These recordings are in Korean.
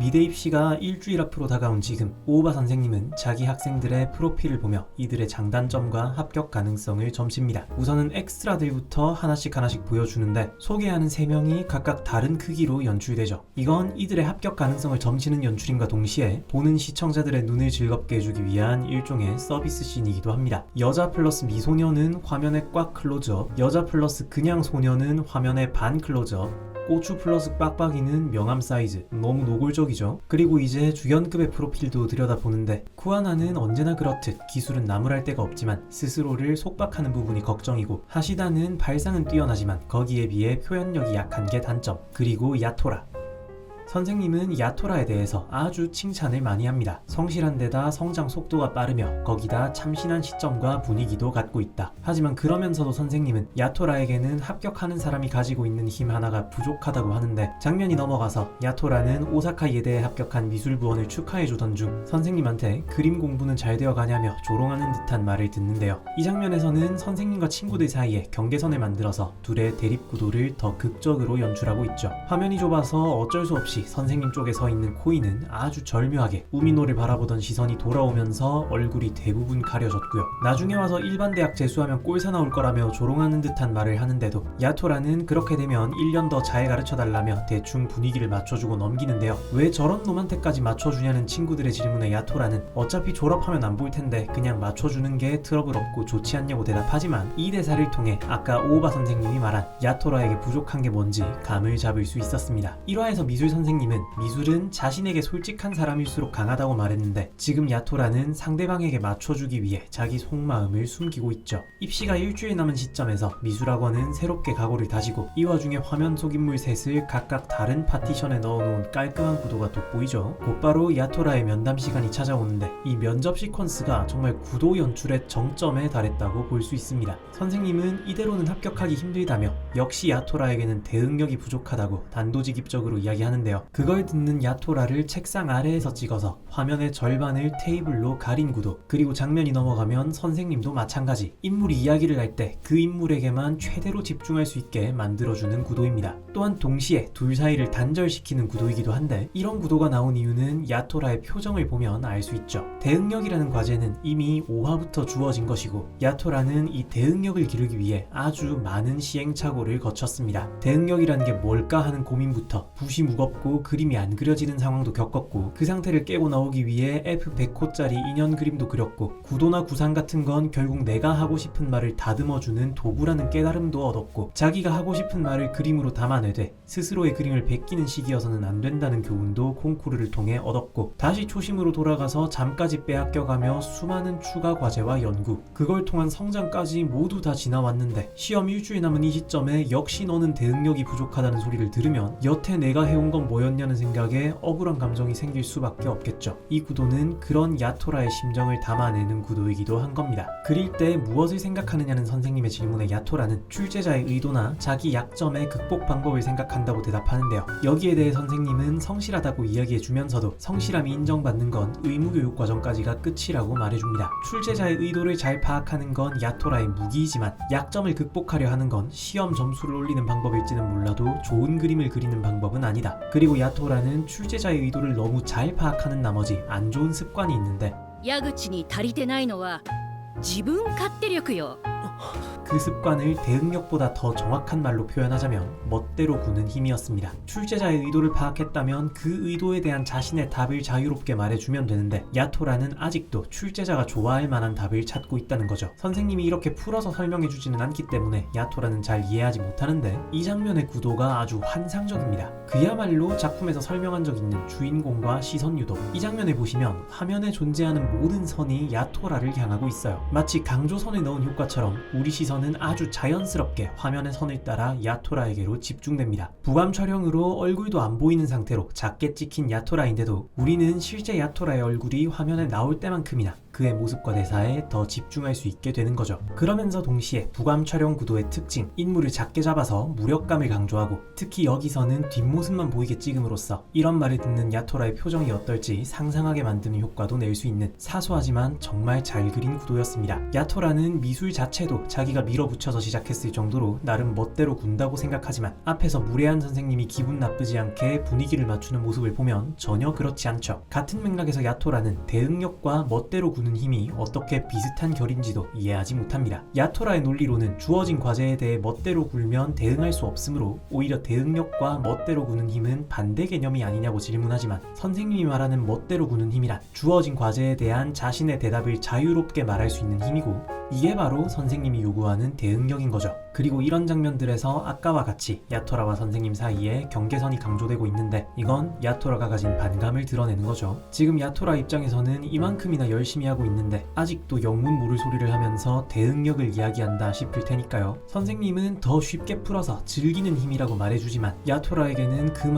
미대 입시가 일주일 앞으로 다가온 지금 오오바 선생님은 자기 학생들의 프로필을 보며 이들의 장단점과 합격 가능성을 점칩니다. 우선은 엑스트라들부터 하나씩 보여주는데 소개하는 3명이 각각 다른 크기로 연출되죠. 이건 이들의 합격 가능성을 점치는 연출임과 동시에 보는 시청자들의 눈을 즐겁게 해주기 위한 일종의 서비스 씬이기도 합니다. 여자 플러스 미소녀는 화면에 꽉 클로즈업, 여자 플러스 그냥 소녀는 화면에 반 클로즈업, 고추 플러스 빡빡이는 명암 사이즈, 너무 노골적이죠. 그리고 이제 주연급의 프로필도 들여다보는데 쿠아나는 언제나 그렇듯 기술은 나무랄 데가 없지만 스스로를 속박하는 부분이 걱정이고, 하시다는 발상은 뛰어나지만 거기에 비해 표현력이 약한 게 단점. 그리고 야토라, 선생님은 야토라에 대해서 아주 칭찬을 많이 합니다. 성실한 데다 성장 속도가 빠르며 거기다 참신한 시점과 분위기도 갖고 있다. 하지만 그러면서도 선생님은 야토라에게는 합격하는 사람이 가지고 있는 힘 하나가 부족하다고 하는데, 장면이 넘어가서 야토라는 오사카 예대에 합격한 미술부원을 축하해주던 중 선생님한테 그림 공부는 잘 되어가냐며 조롱하는 듯한 말을 듣는데요. 이 장면에서는 선생님과 친구들 사이에 경계선을 만들어서 둘의 대립구도를 더 극적으로 연출하고 있죠. 화면이 좁아서 어쩔 수 없이 선생님 쪽에 서 있는 코이는 아주 절묘하게 우미노를 바라보던 시선이 돌아오면서 얼굴이 대부분 가려졌고요. 나중에 와서 일반 대학 재수하면 꼴사 나올 거라며 조롱하는 듯한 말을 하는데도 야토라는 그렇게 되면 1년 더 잘 가르쳐달라며 대충 분위기를 맞춰주고 넘기는데요. 왜 저런 놈한테까지 맞춰주냐는 친구들의 질문에 야토라는 어차피 졸업하면 안 볼 텐데 그냥 맞춰주는 게 트러블 없고 좋지 않냐고 대답하지만, 이 대사를 통해 아까 오오바 선생님이 말한 야토라에게 부족한 게 뭔지 감을 잡을 수 있었습니다. 1화에서 미술 선생님은 미술은 자신에게 솔직한 사람일수록 강하다고 말했는데, 지금 야토라는 상대방에게 맞춰주기 위해 자기 속마음을 숨기고 있죠. 입시가 일주일 남은 시점에서 미술학원은 새롭게 각오를 다지고 이 와중에 화면 속 인물 셋을 각각 다른 파티션에 넣어놓은 깔끔한 구도가 돋보이죠. 곧바로 야토라의 면담 시간이 찾아오는데 이 면접 시퀀스가 정말 구도 연출의 정점에 달했다고 볼 수 있습니다. 선생님은 이대로는 합격하기 힘들다며 역시 야토라에게는 대응력이 부족하다고 단도직입적으로 이야기하는데요. 그걸 듣는 야토라를 책상 아래에서 찍어서 화면의 절반을 테이블로 가린 구도, 그리고 장면이 넘어가면 선생님도 마찬가지, 인물이 이야기를 할 때 그 인물에게만 최대로 집중할 수 있게 만들어주는 구도입니다. 또한 동시에 둘 사이를 단절시키는 구도이기도 한데, 이런 구도가 나온 이유는 야토라의 표정을 보면 알 수 있죠. 대응력이라는 과제는 이미 5화부터 주어진 것이고, 야토라는 이 대응력을 기르기 위해 아주 많은 시행착오를 거쳤습니다. 대응력이라는 게 뭘까 하는 고민부터 붓이 무겁고 그림이 안 그려지는 상황도 겪었고, 그 상태를 깨고 나오기 위해 F100호짜리 인연 그림도 그렸고, 구도나 구상 같은 건 결국 내가 하고 싶은 말을 다듬어주는 도구라는 깨달음도 얻었고, 자기가 하고 싶은 말을 그림으로 담아내되 스스로의 그림을 베끼는 시기여서는 안 된다는 교훈도 콩쿠르를 통해 얻었고, 다시 초심으로 돌아가서 잠까지 빼앗겨가며 수많은 추가 과제와 연구, 그걸 통한 성장까지 모두 다 지나왔는데, 시험 일주일 남은 이 시점에 역시 너는 대응력이 부족하다는 소리를 들으면 여태 내가 해온 건 뭐였냐는 생각에 억울한 감정이 생길 수밖에 없겠죠. 이 구도는 그런 야토라의 심정을 담아내는 구도이기도 한 겁니다. 그릴 때 무엇을 생각하느냐는 선생님의 질문에 야토라는 출제자의 의도나 자기 약점의 극복 방법을 생각한다고 대답하는데요. 여기에 대해 선생님은 성실하다고 이야기해주면서도 성실함이 인정받는 건 의무교육 과정까지가 끝이라고 말해줍니다. 출제자의 의도를 잘 파악하는 건 야토라의 무기이지만 약점을 극복하려 하는 건 시험 점수를 올리는 방법일지는 몰라도 좋은 그림을 그리는 방법은 아니다. 그리고 야토라는 출제자의 의도를 너무 잘 파악하는 나머지 안 좋은 습관이 있는데, 矢口に足りてないのは自分勝手力よ。 그 습관을 대응력보다 더 정확한 말로 표현하자면 멋대로 구는 힘이었습니다. 출제자의 의도를 파악했다면 그 의도에 대한 자신의 답을 자유롭게 말해주면 되는데, 야토라는 아직도 출제자가 좋아할 만한 답을 찾고 있다는 거죠. 선생님이 이렇게 풀어서 설명해주지는 않기 때문에 야토라는 잘 이해하지 못하는데, 이 장면의 구도가 아주 환상적입니다. 그야말로 작품에서 설명한 적 있는 주인공과 시선 유도. 이 장면을 보시면 화면에 존재하는 모든 선이 야토라를 향하고 있어요. 마치 강조선을 넣은 효과처럼 우리 시선은 아주 자연스럽게 화면의 선을 따라 야토라에게로 집중됩니다. 부감 촬영으로 얼굴도 안 보이는 상태로 작게 찍힌 야토라인데도 우리는 실제 야토라의 얼굴이 화면에 나올 때만큼이나 그의 모습과 대사에 더 집중할 수 있게 되는 거죠. 그러면서 동시에 부감 촬영 구도의 특징, 인물을 작게 잡아서 무력감을 강조하고 특히 여기서는 뒷모습만 보이게 찍음으로써 이런 말을 듣는 야토라의 표정이 어떨지 상상하게 만드는 효과도 낼 수 있는 사소하지만 정말 잘 그린 구도였습니다. 야토라는 미술 자체도 자기가 밀어붙여서 시작했을 정도로 나름 멋대로 군다고 생각하지만 앞에서 무례한 선생님이 기분 나쁘지 않게 분위기를 맞추는 모습을 보면 전혀 그렇지 않죠. 같은 맥락에서 야토라는 대응력과 멋대로 구는 힘이 어떻게 비슷한 결인지도 이해하지 못합니다. 야토라의 논리로는 주어진 과제에 대해 멋대로 굴면 대응할 수 없으므로 오히려 대응력과 멋대로 구는 힘은 반대 개념이 아니냐고 질문하지만 선생님이 말하는 멋대로 구는 힘이란 주어진 과제에 대한 자신의 대답을 자유롭게 말할 수 있는 힘이고 이게 바로 선생님이 요구하는 대응력인 거죠. 그리고 이런 장면들에서 아까와 같이 야토라와 선생님 사이에 경계선이 강조되고 있는데 이건 야토라가 가진 반감을 드러내는 거죠. 지금 야토라 입장에서는 이만큼이나 열심히 하고 있는데 아직도 영문 모를 소리를 하면서 대응력을 이야기한다 싶을 테니까요. 선생님은 더 쉽게 풀어서 즐기는 힘이라고 말해주지만 야토라에게는 그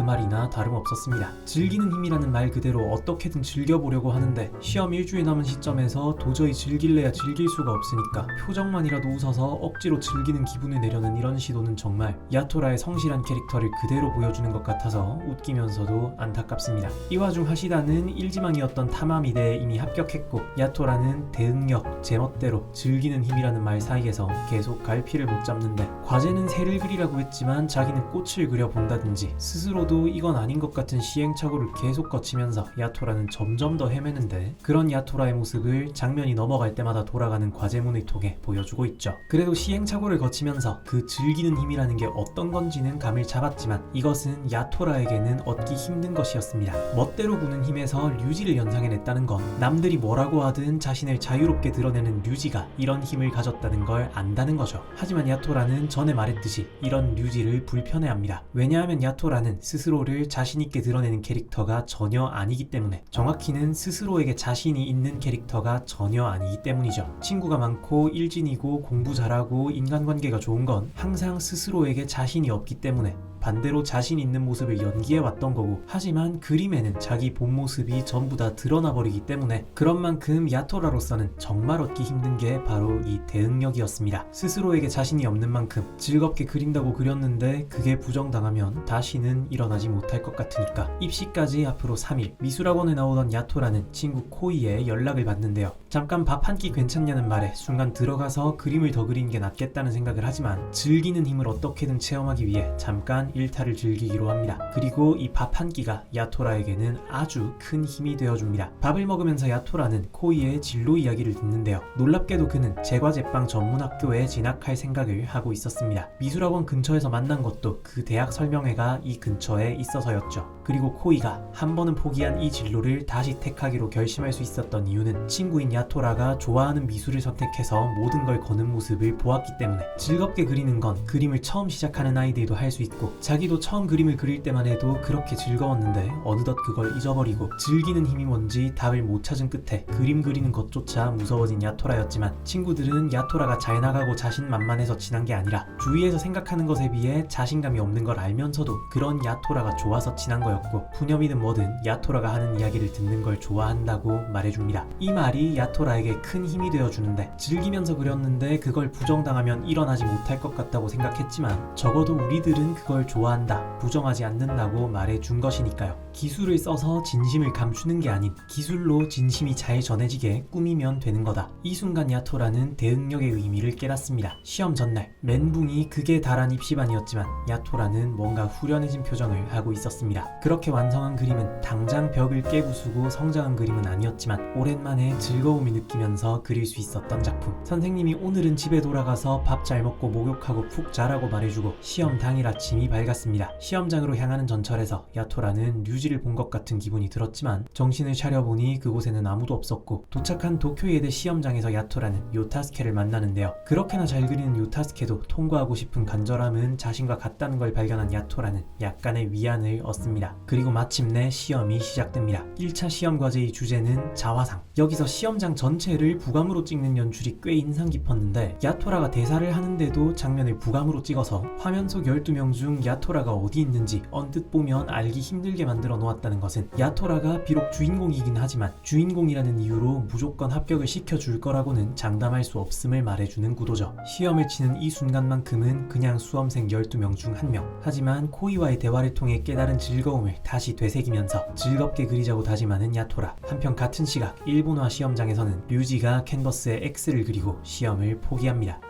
말이나 다름없었습니다. 즐기는 힘이라는 말 그대로 어떻게든 즐겨보려고 하는데 시험 일주일 남은 시점에서 도저히 즐길래야 즐길 수가 없으니까 표정만이라도 웃어서 억지로 즐기는 기분을 내려는 이런 시도는 정말 야토라의 성실한 캐릭터를 그대로 보여주는 것 같아서 웃기면서도 안타깝습니다. 이 와중 하시다는 일지망이었던 타마미대에 이미 합격했고 야토라는 대응력, 제멋대로 즐기는 힘이라는 말 사이에서 계속 갈피를 못 잡는데 과제는 새를 그리라고 했지만 자기는 꽃을 그려본다든지 스스로도 이건 아닌 것 같은 시행착오를 계속 거치면서 야토라는 점점 더 헤매는데 그런 야토라의 모습을 장면이 넘어갈 때마다 돌아가는 과제문을 통해 보여주고 있죠. 그래도 시행착오를 거치면서 그 즐기는 힘이라는 게 어떤 건지는 감을 잡았지만 이것은 야토라에게는 얻기 힘든 것이었습니다. 멋대로 구는 힘에서 류지를 연상해냈다는 건 남들이 뭐라고 하든 자신을 자유롭게 드러내는 류지가 이런 힘을 가졌다는 걸 안다는 거죠. 하지만 야토라는 전에 말했듯이 이런 류지를 불편해합니다. 왜냐하면 야토라는 스스로를 자신있게 드러내는 캐릭터가 전혀 아니기 때문에 정확히는 스스로에게 자신이 있는 캐릭터가 전혀 아니기 때문이죠. 친구가 많고 일진이고 공부 잘하고 인간관계가 좋은 건 항상 스스로에게 자신이 없기 때문에 반대로 자신 있는 모습을 연기해 왔던 거고 하지만 그림에는 자기 본 모습이 전부 다 드러나 버리기 때문에 그런 만큼 야토라로서는 정말 얻기 힘든 게 바로 이 대응력이었습니다. 스스로에게 자신이 없는 만큼 즐겁게 그린다고 그렸는데 그게 부정당하면 다시는 일어나지 못할 것 같으니까 입시까지 앞으로 3일 미술학원에 나오던 야토라는 친구 코이의 연락을 받는데요. 잠깐 밥 한 끼 괜찮냐는 말에 순간 들어가서 그림을 더 그리는 게 낫겠다는 생각을 하지만 즐기는 힘을 어떻게든 체험하기 위해 잠깐 일탈을 즐기기로 합니다. 그리고 이 밥 한 끼가 야토라에게는 아주 큰 힘이 되어줍니다. 밥을 먹으면서 야토라는 코이의 진로 이야기를 듣는데요. 놀랍게도 그는 제과제빵 전문학교에 진학할 생각을 하고 있었습니다. 미술학원 근처에서 만난 것도 그 대학 설명회가 이 근처에 있어서였죠. 그리고 코이가 한 번은 포기한 이 진로를 다시 택하기로 결심할 수 있었던 이유는 친구인 야토라가 좋아하는 미술을 선택해서 모든 걸 거는 모습을 보았기 때문에 즐겁게 그리는 건 그림을 처음 시작하는 아이들도 할 수 있고 자기도 처음 그림을 그릴 때만 해도 그렇게 즐거웠는데 어느덧 그걸 잊어버리고 즐기는 힘이 뭔지 답을 못 찾은 끝에 그림 그리는 것조차 무서워진 야토라였지만 친구들은 야토라가 잘 나가고 자신만만해서 친한 게 아니라 주위에서 생각하는 것에 비해 자신감이 없는 걸 알면서도 그런 야토라가 좋아서 친한 거였고 푸념이든 뭐든 야토라가 하는 이야기를 듣는 걸 좋아한다고 말해줍니다. 이 말이 야토라에게 큰 힘이 되어주는데 즐기면서 그렸는데 그걸 부정당하면 일어나지 못할 것 같다고 생각했지만 적어도 우리들은 그걸 좋아한다, 부정하지 않는다고 말해준 것이니까요. 기술을 써서 진심을 감추는 게 아닌 기술로 진심이 잘 전해지게 꾸미면 되는 거다. 이 순간 야토라는 대응력의 의미를 깨닫습니다. 시험 전날 멘붕이 극에 달한 입시반이었지만 야토라는 뭔가 후련해진 표정을 하고 있었습니다. 그렇게 완성한 그림은 당장 벽을 깨부수고 성장한 그림은 아니었지만 오랜만에 즐거움을 느끼면서 그릴 수 있었던 작품. 선생님이 오늘은 집에 돌아가서 밥 잘 먹고 목욕하고 푹 자라고 말해주고 시험 당일 아침이 밝았습니다. 시험장으로 향하는 전철에서 야토라는 류지를 본 것 같은 기분이 들었지만 정신을 차려보니 그곳에는 아무도 없었고 도착한 도쿄예대 시험장에서 야토라는 요타스케를 만나는데요. 그렇게나 잘 그리는 요타스케도 통과하고 싶은 간절함은 자신과 같다는 걸 발견한 야토라는 약간의 위안을 얻습니다. 그리고 마침내 시험이 시작됩니다. 1차 시험 과제의 주제는 자화상. 여기서 시험장 전체를 부감으로 찍는 연출이 꽤 인상 깊었는데 야토라가 대사를 하는데도 장면을 부감으로 찍어서 화면 속 12명 중 야토라가 어디 있는지 언뜻 보면 알기 힘들게 만들어 놓았다는 것은 야토라가 비록 주인공이긴 하지만 주인공이라는 이유로 무조건 합격을 시켜줄 거라고는 장담할 수 없음을 말해주는 구도죠. 시험을 치는 이 순간만큼은 그냥 수험생 12명 중 1명. 하지만 코이와의 대화를 통해 깨달은 즐거움을 다시 되새기면서 즐겁게 그리자고 다짐하는 야토라. 한편 같은 시각 일본화 시험장에서는 류지가 캔버스에 X를 그리고 시험을 포기합니다.